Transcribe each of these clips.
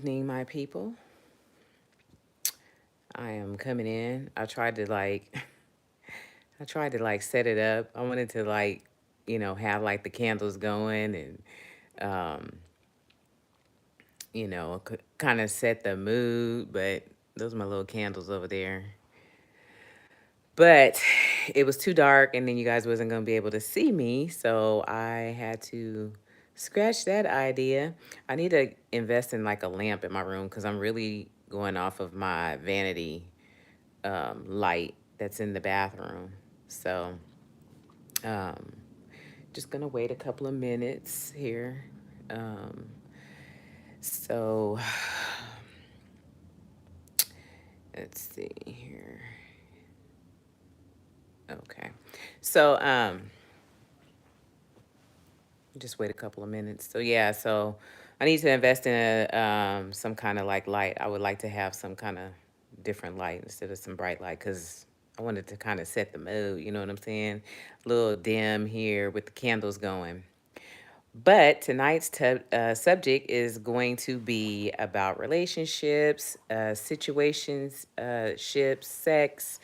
evening, my people. I am coming in. I tried to like set it up. I wanted to have like the candles going and um, kind of set the mood, but those are my little candles over there. But it was too dark and then you guys wasn't going to be able to see me, so I had to scratch that idea. I need to invest in like a lamp in my room cuz I'm really going off of my vanity light that's in the bathroom. So, um, just gonna wait a couple of minutes here. Um, so, let's see here. Okay. So, just wait a couple of minutes. So, yeah, so I need to invest in some kind of like light. I would like to have some kind of different light instead of some bright light because I wanted to kind of set the mood. You know what I'm saying? A little dim here with the candles going. But tonight's subject is going to be about relationships, situations, ships, sex,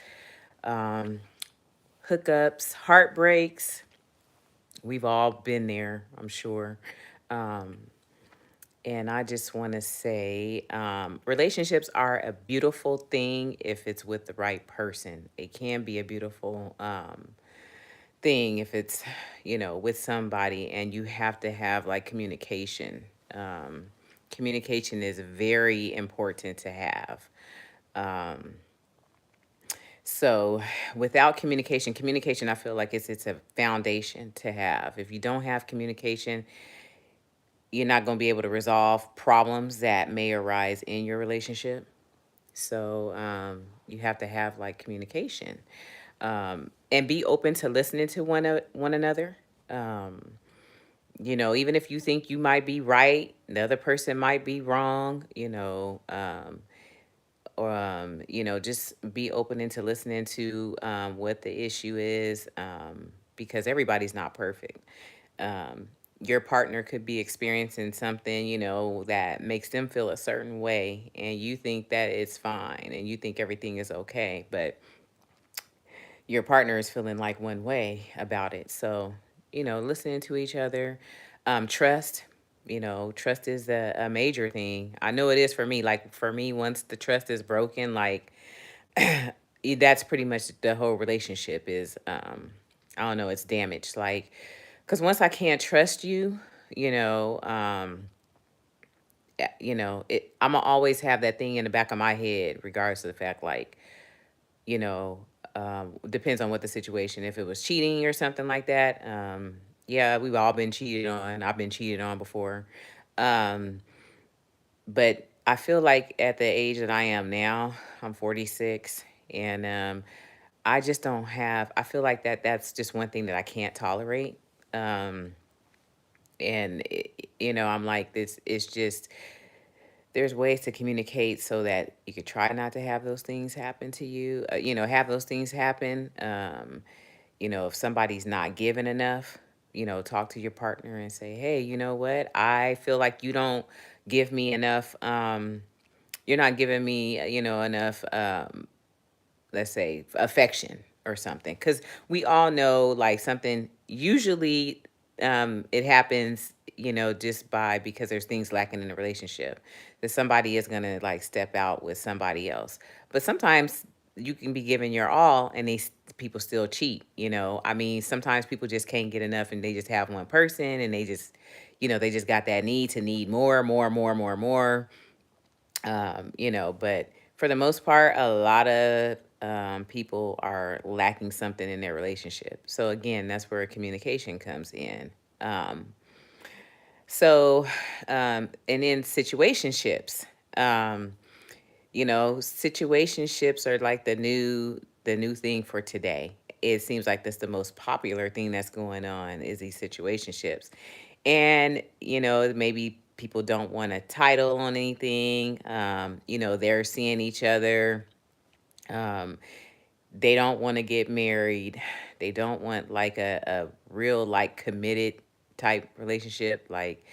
um, hookups, heartbreaks. We've all been there, I'm sure. Um, and I just want to say relationships are a beautiful thing if it's with the right person. It can be a beautiful thing if it's with somebody, and you have to have like communication. Communication is very important to have. Um, so without communication, I feel like it's a foundation to have. If you don't have communication, you're not going to be able to resolve problems that may arise in your relationship. So you have to have like communication, and be open to listening to one another. Um, even if you think you might be right, the other person might be wrong, just be open into listening to what the issue is, because everybody's not perfect. Um, your partner could be experiencing something, that makes them feel a certain way, and you think that it's fine and you think everything is okay, but your partner is feeling like one way about it. So, listening to each other, trust. Trust is a major thing. I know it is for me. Like for me, once the trust is broken, like that's pretty much the whole relationship is. I don't know. It's damaged. Like, because once I can't trust you, you know, um, I'm gonna always have that thing in the back of my head, regardless of the fact, like, you know, depends on what the situation. If it was cheating or something like that, yeah, we've all been cheated on. I've been cheated on before. Um, but I feel like at the age that I am now, I'm 46, and I just don't have, I feel like that's just one thing that I can't tolerate. Um, and, I'm like, this, it's just, there's ways to communicate so that you could try not to have those things happen to you, have those things happen. If somebody's not giving enough, talk to your partner and say, hey, you know what? I feel like you don't give me enough. You're not giving me, enough, let's say, affection or something. Because we all know, like, something usually it happens, just by because there's things lacking in the relationship, that somebody is going to like step out with somebody else. But sometimes you can be giving your all and people still cheat. I mean, sometimes people just can't get enough and they just have one person and they just, they just got that need to need more, more, more, more, more. But for the most part, a lot of people are lacking something in their relationship. So again, that's where communication comes in. Um, and then situationships. Um, situationships are like the new thing for today. It seems like that's the most popular thing that's going on is these situationships. And, maybe people don't want a title on anything. They're seeing each other. Um, they don't want to get married. They don't want like a real like committed type relationship. Like,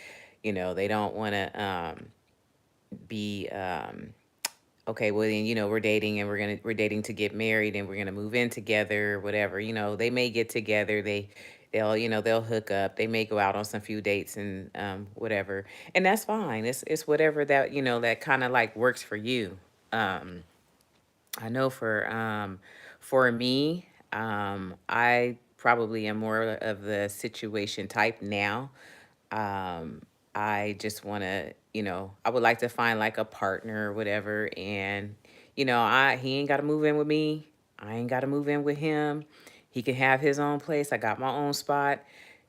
they don't want to be okay, well then, we're dating and we're dating to get married and we're gonna move in together, or whatever. They may get together, they'll hook up, they may go out on some few dates and whatever. And that's fine. It's whatever that, that kind of like works for you. Um I know for me, I probably am more of the situation type now. um I just want to, I would like to find like a partner or whatever. And I he ain't got to move in with me, I ain't got to move in with him. He can have his own place, I got my own spot.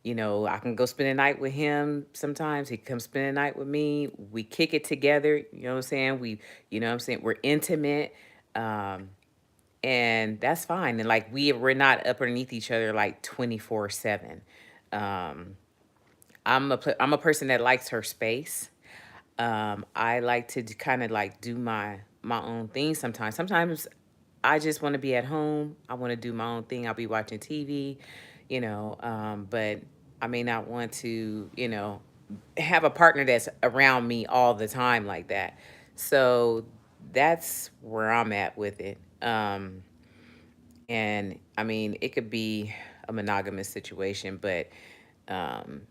I can go spend a night with him sometimes, he comes spend a night with me, we kick it together, what I'm saying, we're intimate. um and that's fine. And like we're not up underneath each other like 24/7. um I'm a person that likes her space. I like to kind of like do my own thing sometimes. Sometimes I just want to be at home. I want to do my own thing. I'll be watching TV, but I may not want to, have a partner that's around me all the time like that. So that's where I'm at with it. And I mean, it could be a monogamous situation, but um,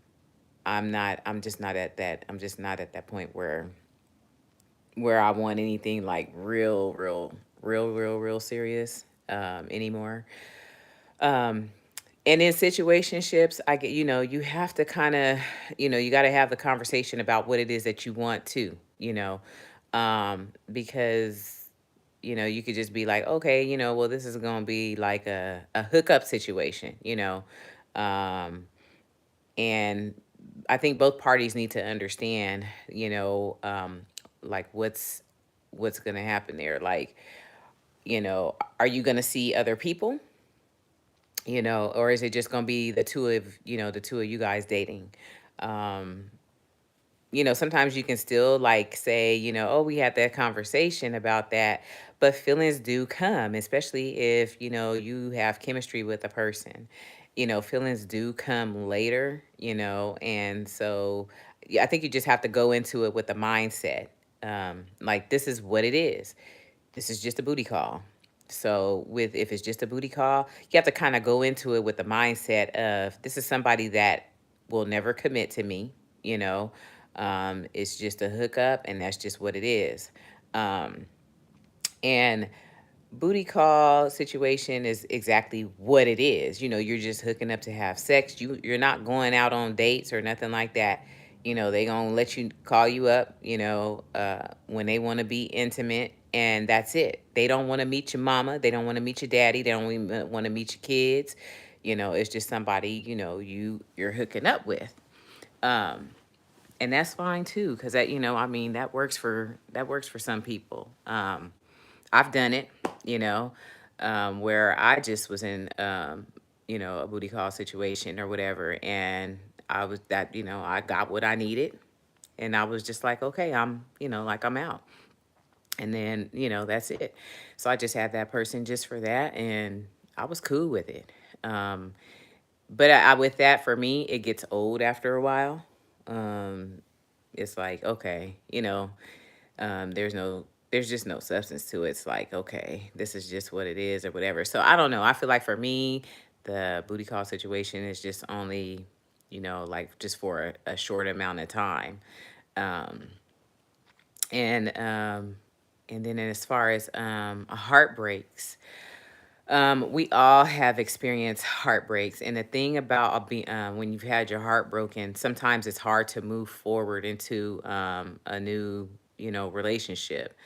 I'm just not at that point where I want anything like real serious anymore. Um, and in situationships, I get, you have to kind of, you got to have the conversation about what it is that you want to, because, you could just be like, okay, well, this is going to be like a hookup situation, um, and I think both parties need to understand, like what's going to happen there. Like, are you going to see other people, or is it just going to be the two of you guys dating? Um, Sometimes you can still like say, oh, we had that conversation about that, but feelings do come, especially if, you have chemistry with a person. Feelings do come later, and so yeah, I think you just have to go into it with the mindset. Like this is what it is. This is just a booty call. So with if it's just a booty call, you have to kind of go into it with the mindset of this is somebody that will never commit to me, you know. It's just a hookup and that's just what it is. Um, and booty call situation is exactly what it is. You're just hooking up to have sex. You're not going out on dates or nothing like that. They gonna let you call you up, when they want to be intimate, and that's it. They don't want to meet your mama. They don't want to meet your daddy. They don't even want to meet your kids. It's just somebody, you're hooking up with. Um, and that's fine too, because that, I mean, that works for some people. I've done it, you know, where I just was in, a booty call situation or whatever. And I was that, I got what I needed. And I was just like, okay, like I'm out. And then, that's it. So I just had that person just for that. And I was cool with it. Um, but with that, for me, it gets old after a while. Um, it's like, okay, there's just no substance to it. It's like, okay, this is just what it is or whatever. So I don't know. I feel like for me, the booty call situation is just only, like just for a short amount of time. Um, and then as far as heartbreaks, we all have experienced heartbreaks, and the thing about when you've had your heart broken, sometimes it's hard to move forward into a new, relationship,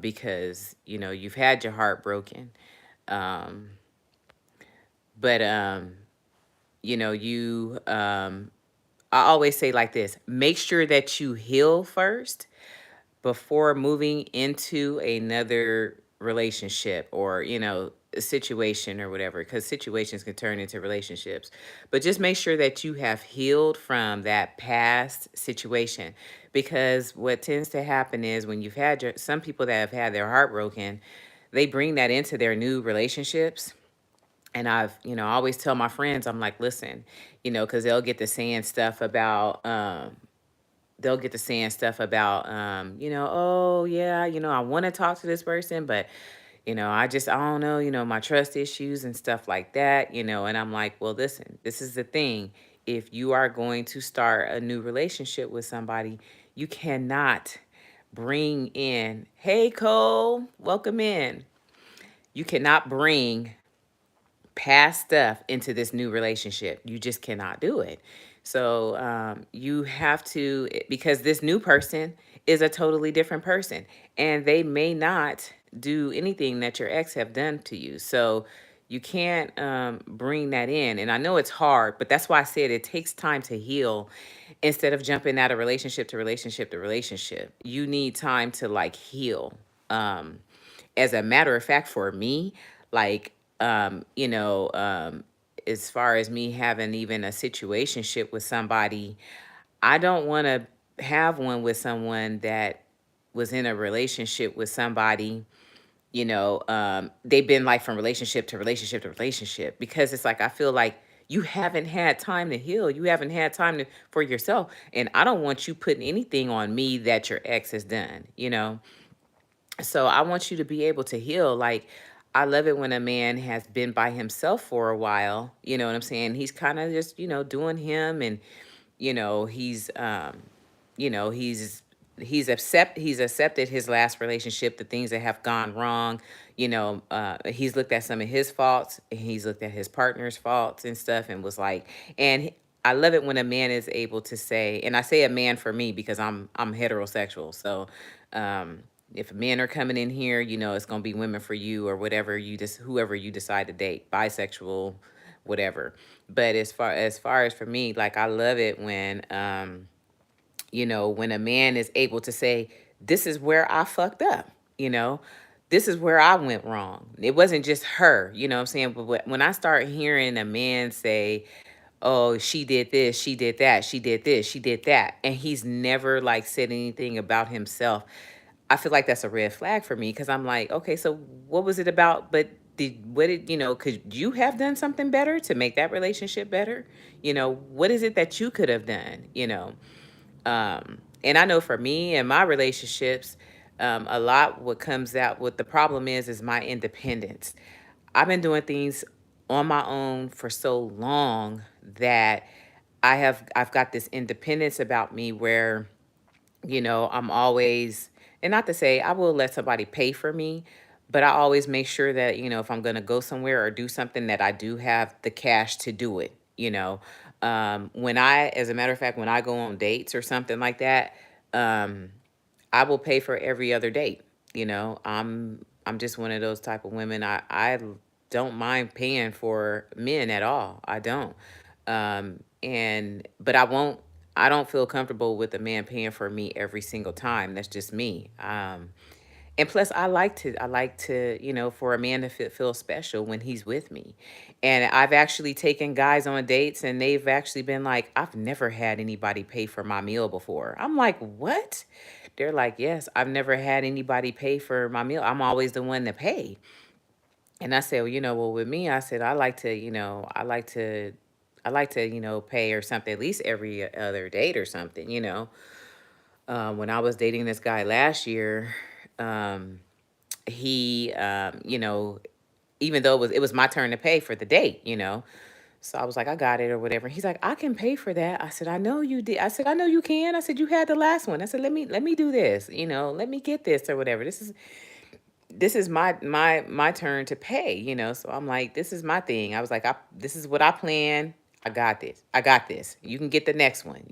because you've had your heart broken, um, but you. I always say like this: make sure that you heal first before moving into another relationship or a situation or whatever, because situations can turn into relationships. But just make sure that you have healed from that past situation, because what tends to happen is when you've had some people that have had their heart broken, they bring that into their new relationships. And I always tell my friends, I'm like, listen, because they'll get to saying stuff about they'll get to saying stuff about, oh yeah, I want to talk to this person, but I don't know, my trust issues and stuff like that, and I'm like, well, listen, this is the thing. If you are going to start a new relationship with somebody, you cannot bring in, hey, Cole, welcome in. You cannot bring past stuff into this new relationship. You just cannot do it. So you have to, because this new person is a totally different person, and they may not do anything that your ex have done to you. So you can't bring that in. And I know it's hard, but that's why I said it takes time to heal. Instead of jumping out of relationship to relationship to relationship, you need time to like heal. Um, as a matter of fact, for me, like, as far as me having even a situationship with somebody, I don't want to have one with someone that was in a relationship with somebody, they've been like from relationship to relationship to relationship, because it's like, I feel like you haven't had time to heal. You haven't had time for yourself. And I don't want you putting anything on me that your ex has done. So I want you to be able to heal. Like, I love it when a man has been by himself for a while. You know what I'm saying? He's kind of just, doing him, and he's he's accepted his last relationship, the things that have gone wrong. He's looked at some of his faults, and he's looked at his partner's faults and stuff, and was like, I love it when a man is able to say, and I say a man for me because I'm heterosexual. So if men are coming in here, it's gonna be women for you, or whatever, whoever you decide to date, bisexual, whatever. But as far as for me, like, I love it when a man is able to say, this is where I fucked up, you know, this is where I went wrong. It wasn't just her, you know what I'm saying? But when I start hearing a man say, oh, she did this, she did that, she did this, she did that, and he's never like said anything about himself, I feel like that's a red flag for me, because I'm like, okay, so what was it about? But could you have done something better to make that relationship better? What is it that you could have done? And I know for me and my relationships, a lot what comes out, what the problem is my independence. I've been doing things on my own for so long that I've got this independence about me where, I'm always, and not to say I will let somebody pay for me, but I always make sure that, if I'm going to go somewhere or do something, that I do have the cash to do it. As a matter of fact, when I go on dates or something like that, um, I will pay for every other date. I'm just one of those type of women. I don't mind paying for men at all. I don't. But I don't feel comfortable with a man paying for me every single time. That's just me. And plus, I like to, for a man to feel special when he's with me. And I've actually taken guys on dates, and they've actually been like, I've never had anybody pay for my meal before. I'm like, what? They're like, yes, I've never had anybody pay for my meal. I'm always the one to pay. And I said, well, with me, I said, I like to, pay or something, at least every other date or something. When I was dating this guy last year, um, he, even though it was my turn to pay for the date. So I was like, I got it or whatever. He's like, I can pay for that. I said, I know you did. I said, I know you can. I said, you had the last one. I said, let me do this. Let me get this or whatever. This is my turn to pay. So I'm like, this is my thing. I was like, this is what I plan. I got this. You can get the next one.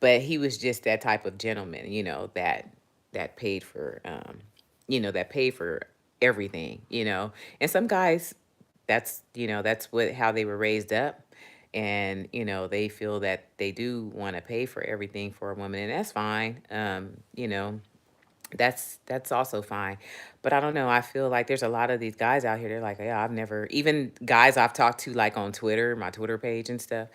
But he was just that type of gentleman, that paid for everything. And some guys, that's what how they were raised up. And they feel that they do want to pay for everything for a woman, and that's fine. That's also fine. But I don't know, I feel like there's a lot of these guys out here, they're like, yeah, I've never, even guys I've talked to like on Twitter, my Twitter page and stuff,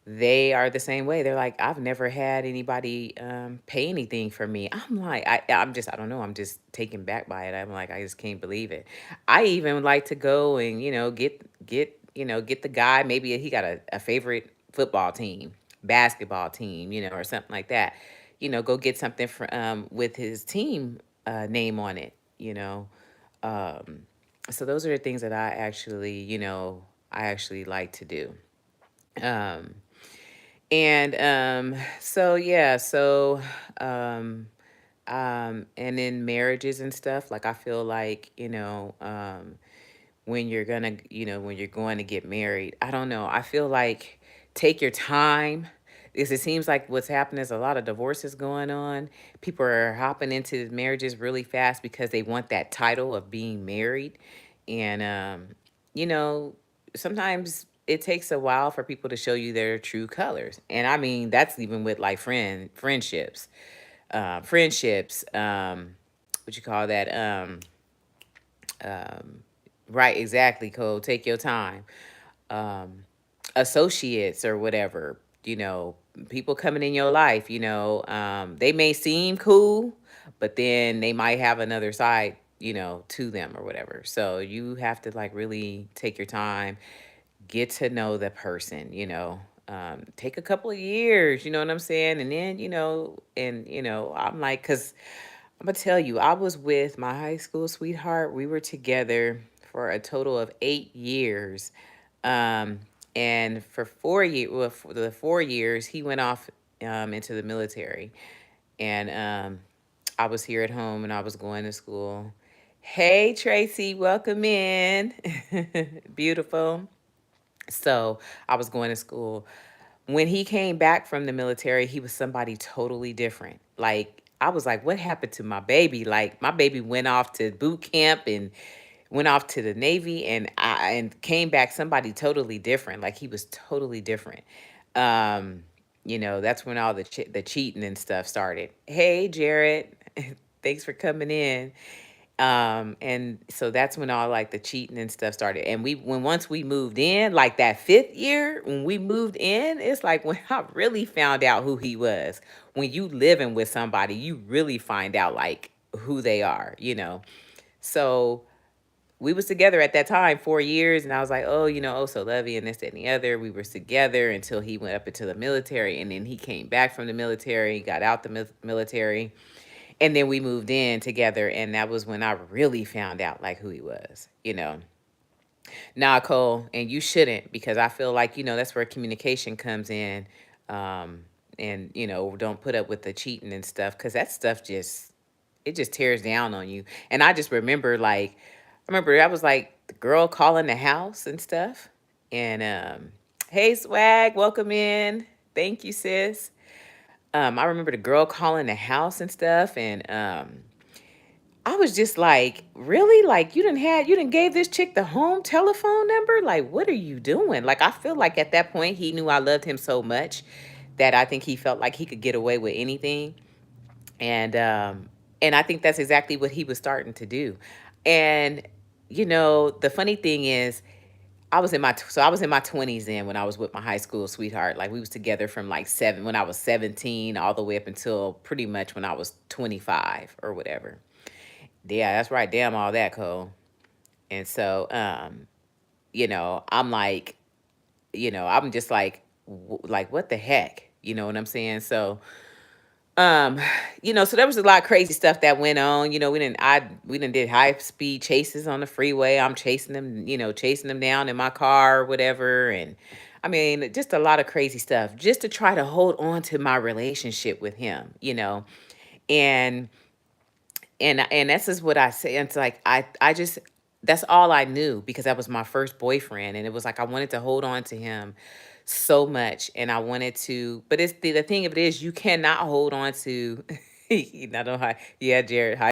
they are the same way. They're like, I've never had anybody pay anything for me. I'm like, I don't know, I'm just taken back by it. I'm like, I just can't believe it. I even like to go and get the guy, maybe he got a favorite football team, basketball team, or something like that. go get something with his team name on it, Um, so those are the things that I actually like to do. Um, so yeah, um, and in marriages and stuff, like I feel like, when you're going to get married, I don't know. I feel like take your time because it seems like what's happening is a lot of divorces going on. People are hopping into marriages really fast because they want that title of being married. And, you know, sometimes it takes a while for people to show you their true colors. And I mean, that's even with like friendships, what you call that? Right, exactly, Cole. Take your time. Um, Associates or whatever, people coming in your life, they may seem cool, but then they might have another side, to them or whatever. So you have to like really take your time, get to know the person, take a couple of years, you know what I'm saying? And then, I'm like, because I'm gonna tell you, I was with my high school sweetheart. We were together for a total of 8 years. Um, and for 4 years, well, for the 4 years, he went off into the military. And I was here at home and I was going to school. Hey, Tracy, welcome in. Beautiful. So I was going to school. When he came back from the military, he was somebody totally different. Like, I was like, what happened to my baby? Like, my baby went off to boot camp and went off to the Navy and came back somebody totally different. Like, he was totally different. Um, that's when all the cheating and stuff started. Hey, Jared, thanks for coming in. And so that's when all like the cheating and stuff started. And once we moved in, like that 5th year, when we moved in, it's like when I really found out who he was. When you living with somebody, you really find out like who they are. So we was together at that time 4 years, and I was like, oh, oh, so lovey and this, that, and the other. We were together until he went up into the military, and then he came back from the military, got out the military, and then we moved in together, and that was when I really found out like who he was. Nah, Cole, and you shouldn't, because I feel like, that's where communication comes in. Um, and, don't put up with the cheating and stuff, because that stuff it just tears down on you. And I just remember like, I remember I was like the girl calling the house and stuff. And hey, Swag, welcome in. Thank you, sis. I remember the girl calling the house and stuff, and I was just like, really? Like you didn't gave this chick the home telephone number? Like, what are you doing? Like, I feel like at that point he knew I loved him so much that I think he felt like he could get away with anything. And I think that's exactly what he was starting to do. And the funny thing is, I was in my 20s then when I was with my high school sweetheart. Like, we was together from like when I was 17 all the way up until pretty much when I was 25 or whatever. Yeah, that's right. Damn all that, Cole. And so I'm like, I'm just like like what the heck? You know what I'm saying? So um, so there was a lot of crazy stuff that went on. We didn't did high speed chases on the freeway. I'm chasing them, chasing them down in my car or whatever. And I mean, just a lot of crazy stuff just to try to hold on to my relationship with him. And and that's just what I say. It's like I just that's all I knew because that was my first boyfriend, and it was like I wanted to hold on to him so much, and I wanted to. But it's the thing of it is, you cannot hold on to. I don't know how. Yeah, Jared. Hi.